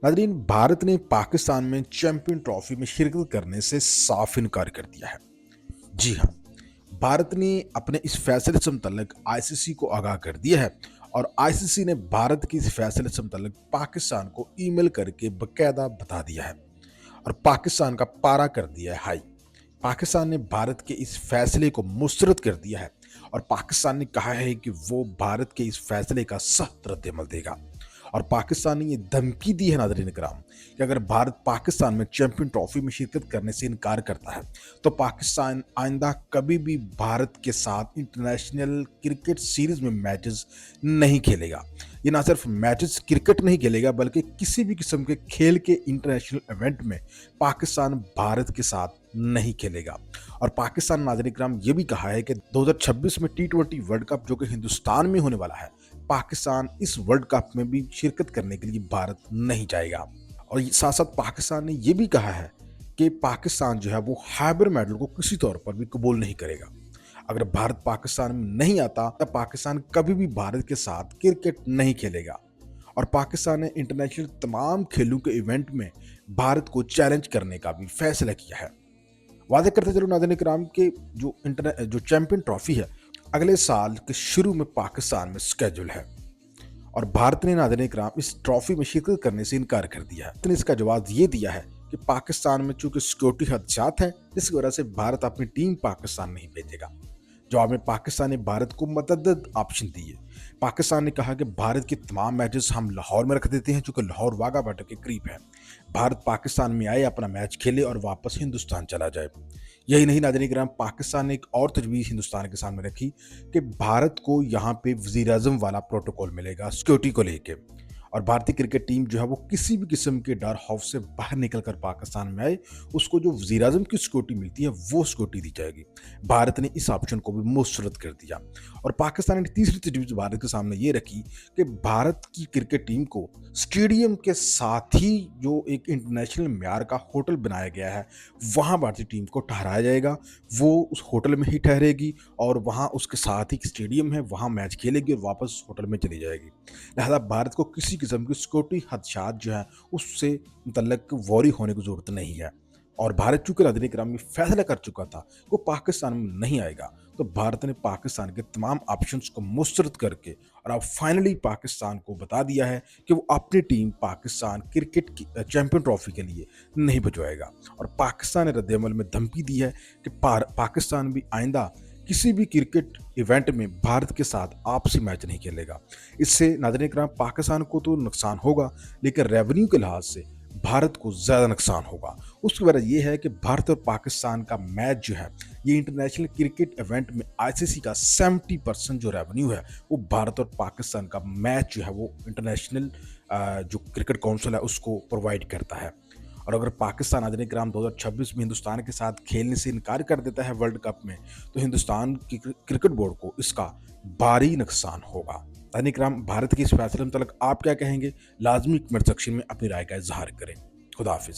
नाज़रीन, भारत ने पाकिस्तान में चैंपियन ट्रॉफी में शिरकत करने से साफ इनकार कर दिया है। जी हाँ, भारत ने अपने इस फैसले से मुतल्लिक आईसीसी को आगाह कर दिया है और आईसीसी ने भारत के इस फैसले से मुतल्लिक पाकिस्तान को ईमेल करके बकायदा बता दिया है और पाकिस्तान का पारा कर दिया है हाई। पाकिस्तान ने भारत के इस फैसले को मुस्तरद कर दिया है और पाकिस्तान ने कहा है कि वो भारत के इस फैसले का सख्त रद्द-ए-अमल देगा। और पाकिस्तान ने ये धमकी दी है नाज़रीन इकराम कि अगर भारत पाकिस्तान में चैंपियन ट्रॉफी में शिरकत करने से इनकार करता है तो पाकिस्तान आइंदा कभी भी भारत के साथ इंटरनेशनल क्रिकेट सीरीज में मैचेस नहीं खेलेगा। ये ना सिर्फ मैचेस क्रिकेट नहीं खेलेगा बल्कि किसी भी किस्म के खेल के इंटरनेशनल इवेंट में पाकिस्तान भारत के साथ नहीं खेलेगा। और पाकिस्तान नाज़रीन इकराम ये भी कहा है कि 2026 में टी20 वर्ल्ड कप जो कि हिंदुस्तान में होने वाला है, पाकिस्तान इस वर्ल्ड कप में भी शिरकत करने के लिए भारत नहीं जाएगा। और साथ साथ पाकिस्तान ने यह भी कहा है कि पाकिस्तान जो है वो हाइबर मेडल को किसी तौर पर भी कबूल नहीं करेगा। अगर भारत पाकिस्तान में नहीं आता तब पाकिस्तान कभी भी भारत के साथ क्रिकेट नहीं खेलेगा। और पाकिस्तान ने इंटरनेशनल तमाम खेलों के इवेंट में भारत को चैलेंज करने का भी फैसला किया है। वादे करते चलो नाज़रीन इकराम के जो चैंपियन ट्रॉफी है अगले साल के शुरू में पाकिस्तान में स्केड्यूल है और भारत ने नाज़रीन इकराम इस ट्रॉफी में शिरकत करने से इनकार कर दिया है। तो इसका जवाब ये दिया है कि पाकिस्तान में चूंकि सिक्योरिटी खदशात हैं जिसकी वजह से भारत अपनी टीम पाकिस्तान नहीं भेजेगा। जवाब में पाकिस्तान ने भारत को मतअद्दद ऑप्शन दिए। पाकिस्तान ने कहा कि भारत के तमाम मैचेस हम लाहौर में रख देते हैं चूंकि लाहौर वाघा बॉर्डर के करीब है। भारत पाकिस्तान में आए, अपना मैच खेले और वापस हिंदुस्तान चला जाए। यही नहीं नाज़रीन इकराम, पाकिस्तान ने एक और तजवीज़ हिंदुस्तान के सामने रखी कि भारत को यहाँ पे वज़ीर-ए-आज़म वाला प्रोटोकॉल मिलेगा सिक्योरिटी को लेके और भारतीय क्रिकेट टीम जो है वो किसी भी किस्म के डर खौफ से बाहर निकलकर पाकिस्तान में आए, उसको जो वज़ीर-ए-आज़म की सिक्योरिटी मिलती है वो सिक्योरिटी दी जाएगी। भारत ने इस ऑप्शन को भी मुस्तरद कर दिया और पाकिस्तान ने तीसरी तजवीज़ भारत के सामने ये रखी कि भारत की क्रिकेट टीम को स्टेडियम के साथ ही जो एक इंटरनेशनल म्यार का होटल बनाया गया है वहाँ भारतीय टीम को ठहराया जाएगा। वो उस होटल में ही ठहरेगी और वहाँ उसके साथ ही स्टेडियम है, वहाँ मैच खेलेगी और वापस होटल में चली जाएगी। लिहाजा भारत को किसी किस्म की सिक्योरिटी खदशात जो है उससे मुतल्लक वॉरी होने की ज़रूरत नहीं है। और भारत चूंकि नाज़रीन इकराम में फैसला कर चुका था वो पाकिस्तान में नहीं आएगा, तो भारत ने पाकिस्तान के तमाम ऑप्शंस को मुस्तरद करके और अब फाइनली पाकिस्तान को बता दिया है कि वो अपनी टीम पाकिस्तान क्रिकेट की चैंपियन ट्रॉफी के लिए नहीं भिजवाएगा। और पाकिस्तान ने रद्द-ए-अमल में धमकी दी है कि पाकिस्तान भी आइंदा किसी भी क्रिकेट इवेंट में भारत के साथ आपसी मैच नहीं खेलेगा। इससे नाज़रीन इकराम पाकिस्तान को तो नुकसान होगा लेकिन रेवेन्यू के लिहाज से भारत को ज़्यादा नुकसान होगा। उसकी वजह यह है कि भारत और पाकिस्तान का मैच जो है ये इंटरनेशनल क्रिकेट इवेंट में आईसीसी का 70% जो रेवेन्यू है वो भारत और पाकिस्तान का मैच जो है वो इंटरनेशनल जो क्रिकेट काउंसिल है उसको प्रोवाइड करता है। और अगर पाकिस्तान नाज़रीन इकराम 2026 में हिंदुस्तान के साथ खेलने से इनकार कर देता है वर्ल्ड कप में तो हिंदुस्तान की क्रिकेट बोर्ड को इसका भारी नुकसान होगा। नाज़रीन इकराम, भारत के इस फैसले में मुतल्लिक आप क्या कहेंगे? लाजमी कमेंट सेक्शन में अपनी राय का इजहार करें। खुदा हाफिज।